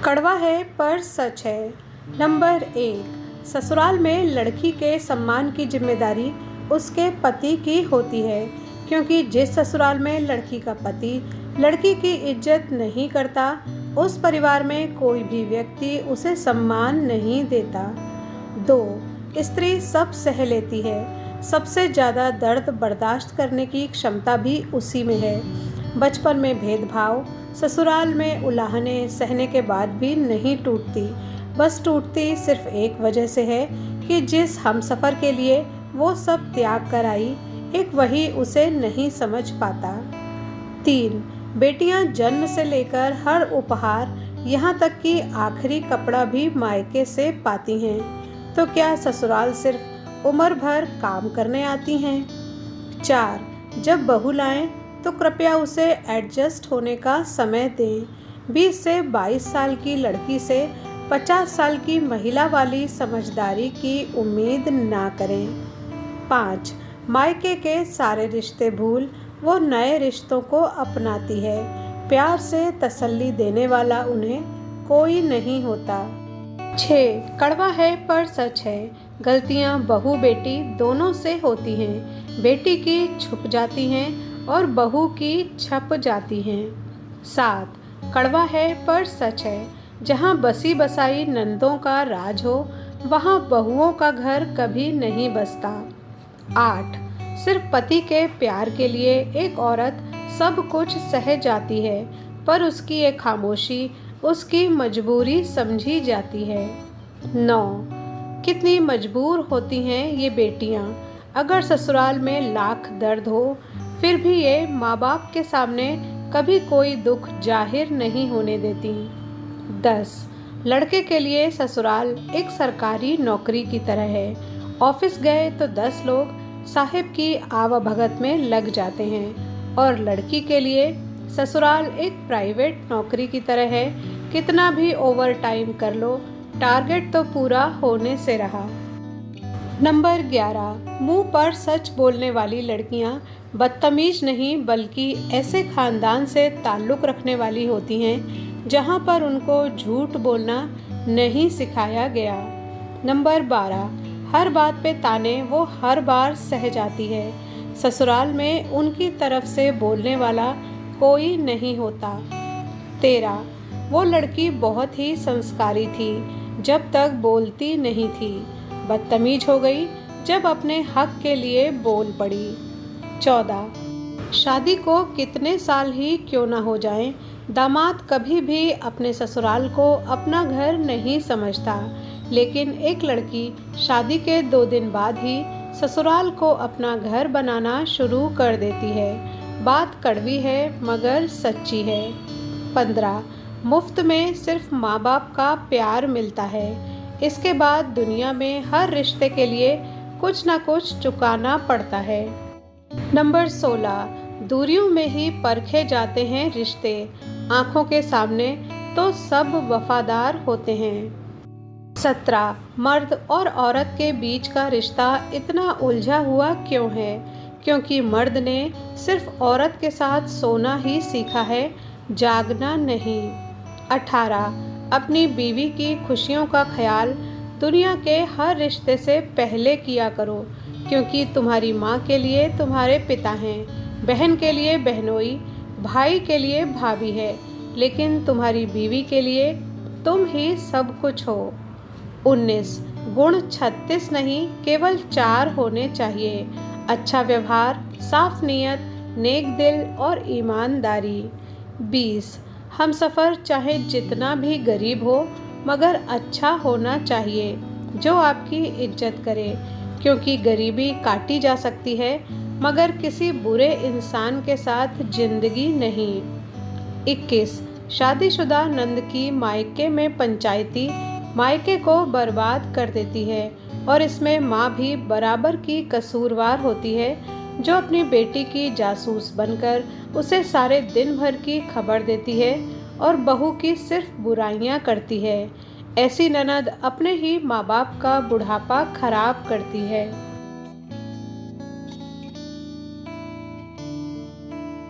कड़वा है पर सच है। नंबर 1, ससुराल में लड़की के सम्मान की जिम्मेदारी उसके पति की होती है, क्योंकि जिस ससुराल में लड़की का पति लड़की की इज्जत नहीं करता, उस परिवार में कोई भी व्यक्ति उसे सम्मान नहीं देता। 2, स्त्री सब सह लेती है। सबसे ज़्यादा दर्द बर्दाश्त करने की क्षमता भी उसी में है। बचपन में भेदभाव, ससुराल में उलाहने सहने के बाद भी नहीं टूटती। बस टूटती सिर्फ एक वजह से है कि जिस हमसफ़र के लिए वो सब त्याग कर आई, एक वही उसे नहीं समझ पाता। 3, बेटियां जन्म से लेकर हर उपहार, यहाँ तक कि आखिरी कपड़ा भी मायके से पाती हैं। तो क्या ससुराल सिर्फ उम्र भर काम करने आती हैं? 4, जब बहू लाएं तो कृपया उसे एडजस्ट होने का समय दें। 20 से 22 साल की लड़की से 50 साल की महिला वाली समझदारी की उम्मीद ना करें। 5, मायके के सारे रिश्ते भूल वो नए रिश्तों को अपनाती है। प्यार से तसल्ली देने वाला उन्हें कोई नहीं होता। 6, कड़वा है पर सच है। गलतियां बहू बेटी दोनों से होती हैं। बेटी की छुप जाती हैं और बहू की छप जाती हैं। 7, कड़वा है पर सच है। जहाँ बसी बसाई नंदों का राज हो, वहाँ बहुओं का घर कभी नहीं बसता। 8, सिर्फ पति के प्यार के लिए एक औरत सब कुछ सह जाती है, पर उसकी ये खामोशी उसकी मजबूरी समझी जाती है। 9, कितनी मजबूर होती हैं ये बेटियाँ। अगर ससुराल में लाख दर्द हो, फिर भी ये माँ बाप के सामने कभी कोई दुख जाहिर नहीं होने देती। 10, लड़के के लिए ससुराल एक सरकारी नौकरी की तरह है। ऑफिस गए तो 10 लोग साहिब की आवभगत में लग जाते हैं, और लड़की के लिए ससुराल एक प्राइवेट नौकरी की तरह है। कितना भी ओवर टाइम कर लो, टारगेट तो पूरा होने से रहा। नंबर 11, मुंह पर सच बोलने वाली लड़कियां बदतमीज नहीं, बल्कि ऐसे खानदान से ताल्लुक़ रखने वाली होती हैं जहां पर उनको झूठ बोलना नहीं सिखाया गया। नंबर 12, हर बात पे ताने वो हर बार सह जाती है। ससुराल में उनकी तरफ से बोलने वाला कोई नहीं होता। 13, वो लड़की बहुत ही संस्कारी थी जब तक बोलती नहीं थी, बदतमीज हो गई जब अपने हक के लिए बोल पड़ी। 14, शादी को कितने साल ही क्यों ना हो जाएं, दामाद कभी भी अपने ससुराल को अपना घर नहीं समझता, लेकिन एक लड़की शादी के 2 दिन बाद ही ससुराल को अपना घर बनाना शुरू कर देती है। बात कड़वी है मगर सच्ची है। 15, मुफ्त में सिर्फ माँ बाप का प्यार मिलता है। इसके बाद दुनिया में हर रिश्ते के लिए कुछ ना कुछ चुकाना पड़ता है। नंबर 16, दूरियों में ही परखे जाते हैं रिश्ते। आंखों के सामने तो सब वफादार होते हैं। 17, मर्द और औरत के बीच का रिश्ता इतना उलझा हुआ क्यों है? क्योंकि मर्द ने सिर्फ औरत के साथ सोना ही सीखा है, जागना नहीं। 18, अपनी बीवी की खुशियों का ख्याल दुनिया के हर रिश्ते से पहले किया करो, क्योंकि तुम्हारी माँ के लिए तुम्हारे पिता हैं, बहन के लिए बहनोई, भाई के लिए भाभी है, लेकिन तुम्हारी बीवी के लिए तुम ही सब कुछ हो। 19, गुण 36 नहीं, केवल 4 होने चाहिए। अच्छा व्यवहार, साफ नीयत, नेक दिल और ईमानदारी। 20, हमसफ़र चाहे जितना भी गरीब हो, मगर अच्छा होना चाहिए, जो आपकी इज्जत करे, क्योंकि गरीबी काटी जा सकती है, मगर किसी बुरे इंसान के साथ जिंदगी नहीं। 21, शादीशुदा नंद की मायके में पंचायती मायके को बर्बाद कर देती है, और इसमें माँ भी बराबर की कसूरवार होती है, जो अपनी बेटी की जासूस बनकर उसे सारे दिन भर की खबर देती है और बहू की सिर्फ बुराइयां करती है। ऐसी ननद अपने ही माँ बाप का बुढ़ापा खराब करती है।